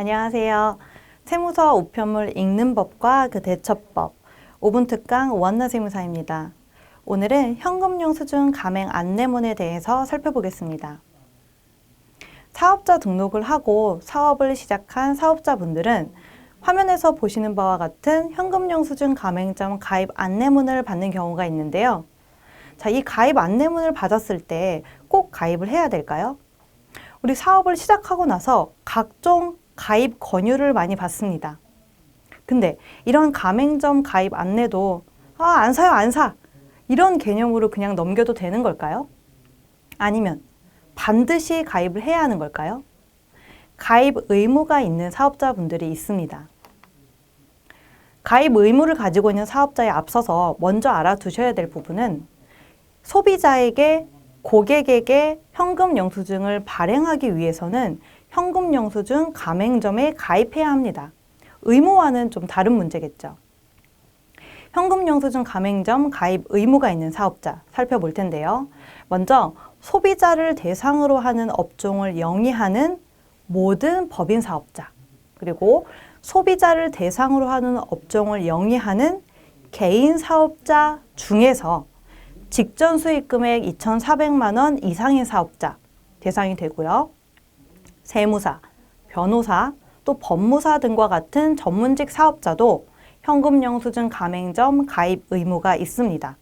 안녕하세요. 세무서 우편물 읽는 법과 그 대처법 5분 특강 오한나 세무사입니다. 오늘은 현금영수증 감행 안내문에 대해서 살펴보겠습니다. 사업자 등록을 하고 사업을 시작한 사업자분들은 화면에서 보시는 바와 같은 현금영수증 가맹점 가입 안내문을 받는 경우가 있는데요. 자, 이 가입 안내문을 받았을 때 꼭 가입을 해야 될까요? 우리 사업을 시작하고 나서 각종 가입 권유를 많이 받습니다. 근데 이런 가맹점 가입 안내도 안 사요, 안 사! 이런 개념으로 그냥 넘겨도 되는 걸까요? 아니면 반드시 가입을 해야 하는 걸까요? 가입 의무가 있는 사업자분들이 있습니다. 가입 의무를 가지고 있는 사업자에 앞서서 먼저 알아두셔야 될 부분은 소비자에게 고객에게 현금영수증을 발행하기 위해서는 현금영수증 가맹점에 가입해야 합니다. 의무와는 좀 다른 문제겠죠. 현금영수증 가맹점 가입 의무가 있는 사업자 살펴볼 텐데요. 먼저 소비자를 대상으로 하는 업종을 영위하는 모든 법인 사업자, 그리고 소비자를 대상으로 하는 업종을 영위하는 개인 사업자 중에서 직전 수익 금액 2,400만 원 이상인 사업자 대상이 되고요. 세무사, 변호사, 또 법무사 등과 같은 전문직 사업자도 현금영수증 가맹점 가입 의무가 있습니다.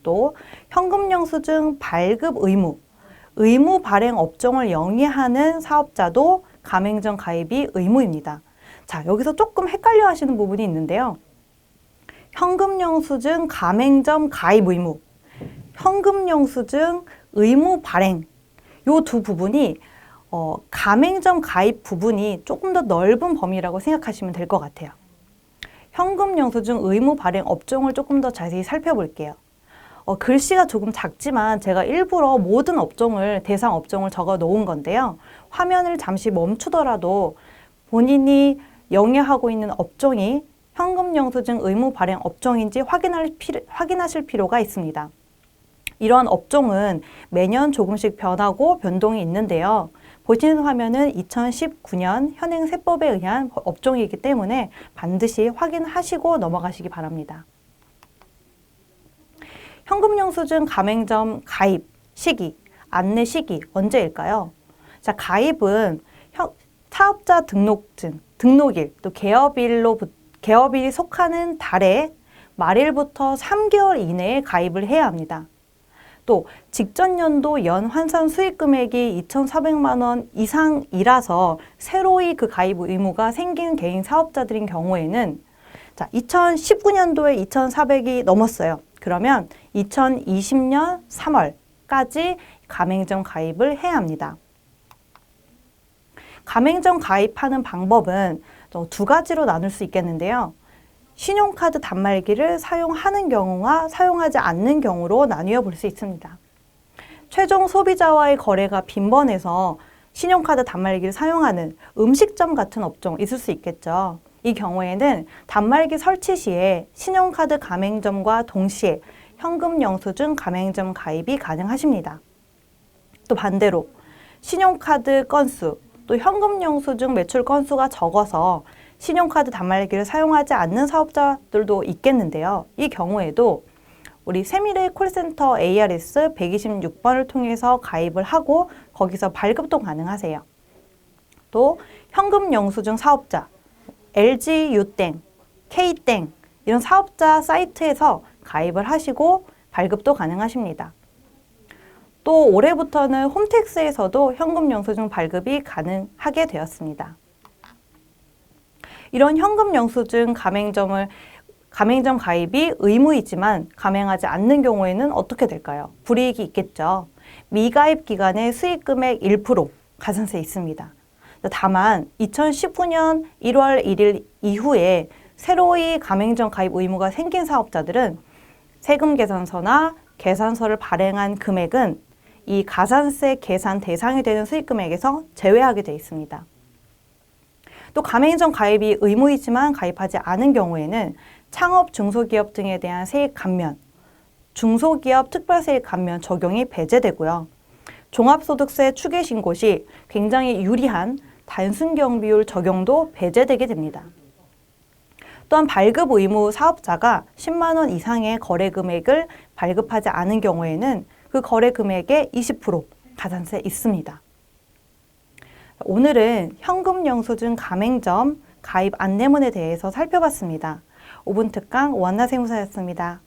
또 현금영수증 발급 의무 발행 업종을 영위하는 사업자도 가맹점 가입이 의무입니다. 자, 여기서 조금 헷갈려 하시는 부분이 있는데요. 현금영수증 가맹점 가입 의무, 현금영수증 의무 발행, 이 두 부분이 가맹점 가입 부분이 조금 더 넓은 범위라고 생각하시면 될 것 같아요. 현금영수증 의무 발행 업종을 조금 더 자세히 살펴볼게요. 글씨가 조금 작지만 제가 일부러 모든 업종을, 대상 업종을 적어 놓은 건데요. 화면을 잠시 멈추더라도 본인이 영위하고 있는 업종이 현금영수증 의무 발행 업종인지 확인하실 필요가 있습니다. 이러한 업종은 매년 조금씩 변하고 변동이 있는데요. 보시는 화면은 2019년 현행세법에 의한 업종이기 때문에 반드시 확인하시고 넘어가시기 바랍니다. 현금영수증 가맹점 가입 시기, 안내 시기 언제일까요? 자, 가입은 사업자 등록증, 등록일, 또 개업일이 속하는 달의 말일부터 3개월 이내에 가입을 해야 합니다. 또 직전 연도 연 환산 수익 금액이 2,400만 원 이상이라서 새로이 그 가입 의무가 생긴 개인 사업자들인 경우에는 자, 2019년도에 2,400이 넘었어요. 그러면 2020년 3월까지 가맹점 가입을 해야 합니다. 가맹점 가입하는 방법은 두 가지로 나눌 수 있겠는데요. 신용카드 단말기를 사용하는 경우와 사용하지 않는 경우로 나뉘어 볼 수 있습니다. 최종 소비자와의 거래가 빈번해서 신용카드 단말기를 사용하는 음식점 같은 업종 있을 수 있겠죠. 이 경우에는 단말기 설치 시에 신용카드 가맹점과 동시에 현금영수증 가맹점 가입이 가능하십니다. 또 반대로 신용카드 건수, 또 현금영수증 매출 건수가 적어서 신용카드 단말기를 사용하지 않는 사업자들도 있겠는데요. 이 경우에도 우리 세미래 콜센터 ARS 126번을 통해서 가입을 하고 거기서 발급도 가능하세요. 또 현금영수증 사업자, LGU땡, K땡 이런 사업자 사이트에서 가입을 하시고 발급도 가능하십니다. 또 올해부터는 홈택스에서도 현금영수증 발급이 가능하게 되었습니다. 이런 현금영수증 가맹점 가입이 의무이지만 가맹하지 않는 경우에는 어떻게 될까요? 불이익이 있겠죠. 미가입 기간의 수익금액 1% 가산세 있습니다. 다만 2019년 1월 1일 이후에 새로이 가맹점 가입 의무가 생긴 사업자들은 세금 계산서나 계산서를 발행한 금액은 이 가산세 계산 대상이 되는 수익금액에서 제외하게 되어 있습니다. 또 가맹점 가입이 의무이지만 가입하지 않은 경우에는 창업 중소기업 등에 대한 세액 감면, 중소기업 특별세액 감면 적용이 배제되고요. 종합소득세 추계신고 시 굉장히 유리한 단순경비율 적용도 배제되게 됩니다. 또한 발급 의무 사업자가 10만 원 이상의 거래 금액을 발급하지 않은 경우에는 그 거래 금액의 20% 가산세 있습니다. 오늘은 현금 영수증 가맹점 가입 안내문에 대해서 살펴봤습니다. 5분 특강 원나세무사였습니다.